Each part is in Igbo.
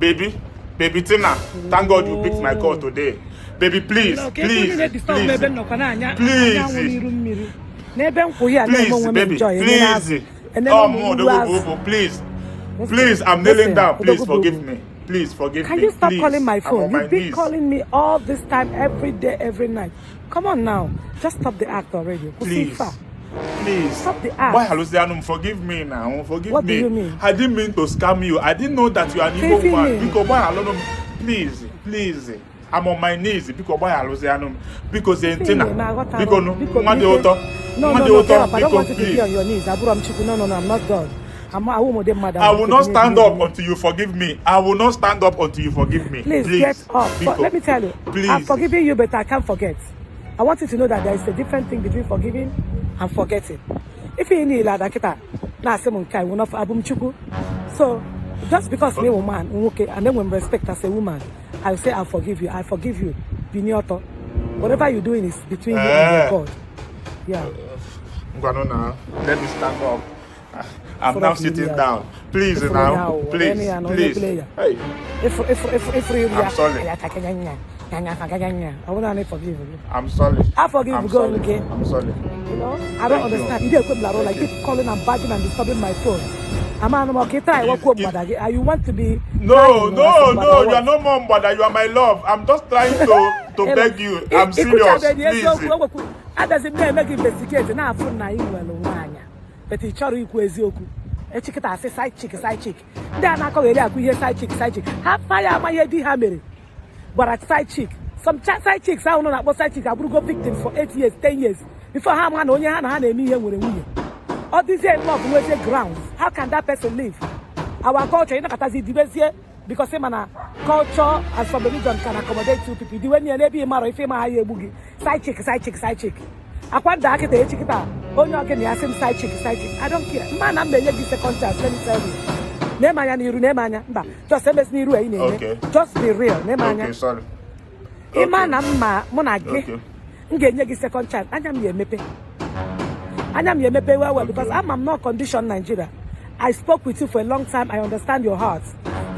Baby Tina, thank God you picked my call today. Baby, please. Please, baby, please. Please, I'm kneeling down. Please forgive me. Please forgive me. Can you stop calling my phone? You've been calling me all this time, every day, every night. Come on now. Just stop the act already. Please. Please. Stop the act. Why Halusianum, forgive me now. Forgive me. What do you mean? I didn't mean to scam you. I didn't know that you are an evil man. Because why Halonum? Please. I'm on my knees because why Halusianum? Because the antenna. Because no. I don't want you to be on your knees. No, I'm not God. I will not stand up until you forgive me. I will not stand up until you forgive me. Please get up. But let me tell you, I'm forgiving you, but I can't forget. I want you to know that there is a different thing between forgiving and forgetting. If you need that, so just because I'm a woman, okay, and then when respect as a woman, I'll say I forgive you. I forgive you. Whatever you're doing is between you and God. Yeah. Let me stand up. I'm now sitting down. Please now. Please. Hey. I'm sorry. I want to forgive you. I'm sorry. I forgive you. Go again. I'm sorry. You know, I don't understand. You keep calling and badging and disturbing my phone. You want to be? No. You are no more mother. You are my love. I'm just trying to beg you. I'm serious. Please. Make investigate now. But he charge you eziokwu. E chikita say side chick. Ndị a na-akọ were akụ ihe side chick. Ha fire ma ihe di ha mere. But side chick. Some side chicks ahụ nọ na-akpọ side chick abụrụgo victims for 8 years, 10 years before ha ma na onye ha na-eme ihe nwere nwunye. All these love with grounds. How can that person live? Our culture, you know, because culture and some religion can accommodate two people. The way you be married, if you marry a boogie, side chick. I want that get chick. Only you can ask him side chick. I don't care. Man, I'm the second chance. Let me tell you. Nemanya, just say okay. Just be real. Nemanya. Okay, sorry. Okay. Second chance. I am your mepe well because I'm not conditioned Nigeria. I spoke with you for a long time. I understand your heart.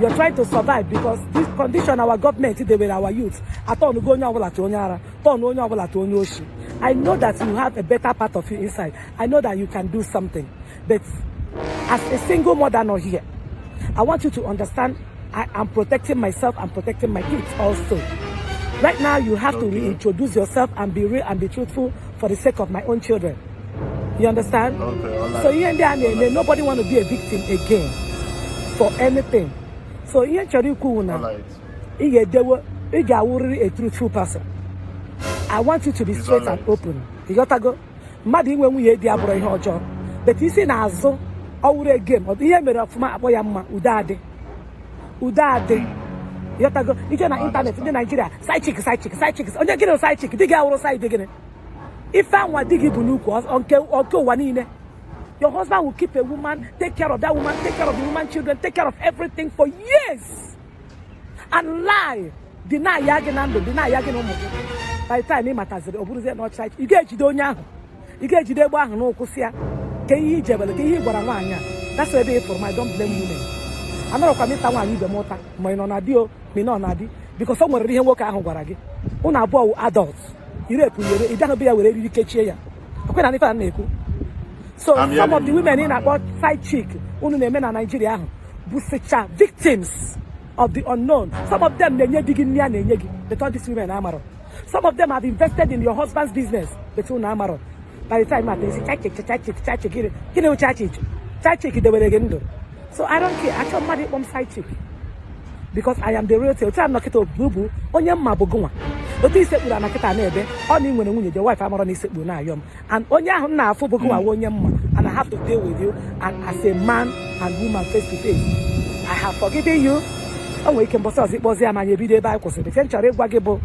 You're trying to survive because this condition our government they were our youth. I know that you have a better part of you inside. I know that you can do something. But as a single mother not here, I want you to understand I am protecting myself and protecting my kids also. Right now you have to reintroduce yourself and be real and be truthful for the sake of my own children. You understand? Okay, all right. So here and there, nobody want to be a victim again for anything. So here, a truthful person. I want you to be straight and open. You got to go. Madi when we hear but you see now, so our game or the year of my boyama udade. You got to go. You can internet in Nigeria. Side chicks. On your kid side chick. Dig our side digging. If I want to give you uncle Wanine, your husband will keep a woman, take care of that woman, take care of the woman's children, take care of everything for years. And lie. Deny Yaganando. By the time he matters, the Obuze not child. You get Jidonia. You get Jideba and no Kusia. Can you jabber? Can you go around? That's where they for my don't blame women. I'm not coming to one the motor, my non adio, me non adi, because someone really work out Waragi. Unabo adults. It doesn't be a way to catch here. So some of the women in about side chick, men in Nigeria, victims of the unknown. Some of them they digging near they thought these women are. Some of them have invested in your husband's business. By the time they say they were again. So I don't care. I can't marry one side chick because I am the real thing. I'm not going to boo on your maboguma. But this said, I'm not only when your wife, I'm on this and on your now for and I have to deal with you and as a man and woman face to face. I have forgiven you. Oh, we can boss it was there, my everyday Bible. The century wagable.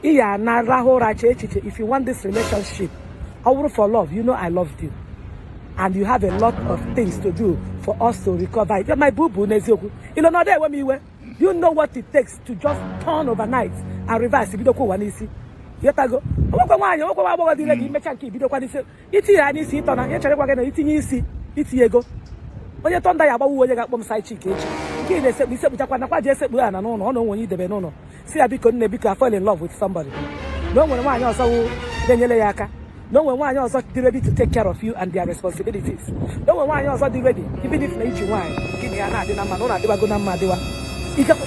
If you want this relationship, over for love, you know I loved you. And you have a lot of things to do for us to recover. You're my boo-boo, Nezioku. You know, not there when we were. You know what it takes to just turn overnight and reverse. If you don't go one easy, you have to go. When you turn that about who you got side chick, nke na-esekpu isekpuchakwa nakwa ji esekpu ya na n'ụlọ ọ na onwe onye idebe n'ụlọ si ya biko nne biko I fall in love with somebody na o nwere nwaanyị ọzọ wụ na-enyere ya aka na o nwere nwaanyị ọzọ dị ready to take care of you and their responsibilities na o nwere nwaanyị ọzọ dị ready even if na iji nwaanyị gị na ya na-adị na mma na ụlọ adịbago na mma adịwa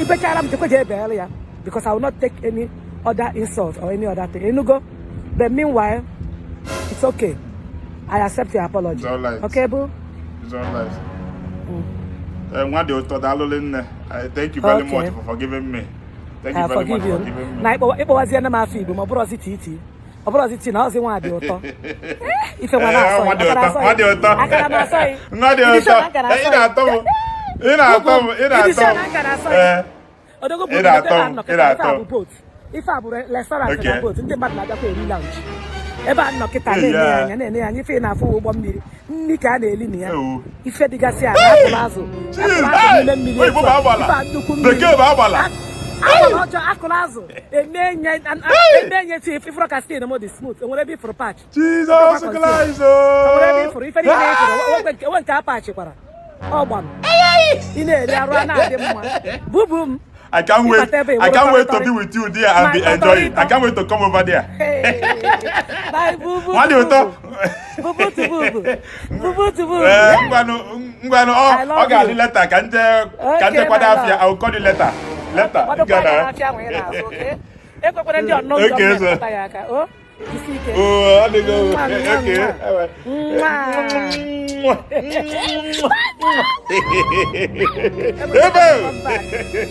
ibechara m jekwe je ebeghara ya because I will not take any other insult or any other thing enugo but meanwhile it's okay I accept your apology. It's all right. Okay, boo? It's all right. Thank you very much for forgiving me. Thank you very much for forgiving me. Na ikpowazie na m afọ Igbo ma ọ bụrụ ọzi titi. Ọ bụrụ ọzi tii na ọzi nwa dị ụtọ. Ife nwa na-asọ. Nwa dị ụtọ. Akara na-asọ yi. Nwa dị ụtọ. Ị na-atọ m. Ị na-atọ m. Ị na-atọ m. Odogo bụ ife abụ boat. Ife abụ restaurant na boat. Ndị mmadụ na-abịakwa eri lounge. Ebe a nọkịta na-ene anya ife na-afụ ụgbọ mmiri nri ka a na-eli na ya ife dịgasị a na-akụrụ azụ n'ime mmiri ife a nnukwu mmiri ọjọọ akụrụ azụ eme ti ifuru ka skin m dị smooth enwere ebe ifuru patch Jesus Christ enwere ebe ifuru ife niile ifuru onwe nke a pachikwara ọ gbanụ ị na-eri arụ a na-adị mma bubu m I can't wait to be with you there and be enjoying. I can't wait to come over there. Bye, boo boo. What do you talk? Boo boo to boo boo. Boo boo to boo. Okay, letter. Can't I will call you later. Later. Okay, sir. Oh, I go.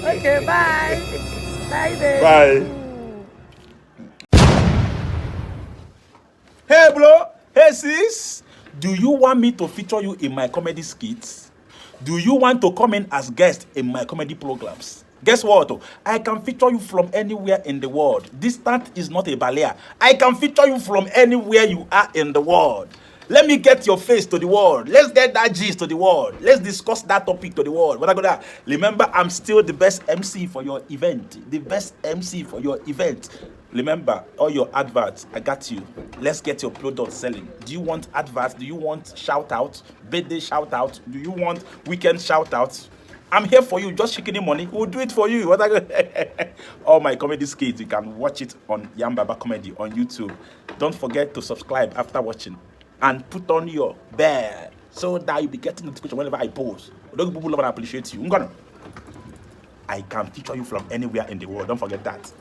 Okay, bye. Bye, babe. Bye. Hey, bro. Hey, sis. Do you want me to feature you in my comedy skits? Do you want to come in as guest in my comedy programs? Guess what? I can feature you from anywhere in the world. Distance is not a barrier. I can feature you from anywhere you are in the world. Let me get your face to the world. Let's get that gist to the world. Let's discuss that topic to the world. Remember, I'm still the best MC for your event. The best MC for your event. Remember, all your adverts, I got you. Let's get your product selling. Do you want adverts? Do you want shout out? Birthday shout out? Do you want weekend shout outs? I'm here for you, just shaking the money. We'll do it for you. All my comedy skits, you can watch it on Yambaba Comedy on YouTube. Don't forget to subscribe after watching. And put on your bell so that you'll be getting notification whenever I post. Those people love and appreciate you. I can feature you from anywhere in the world. Don't forget that.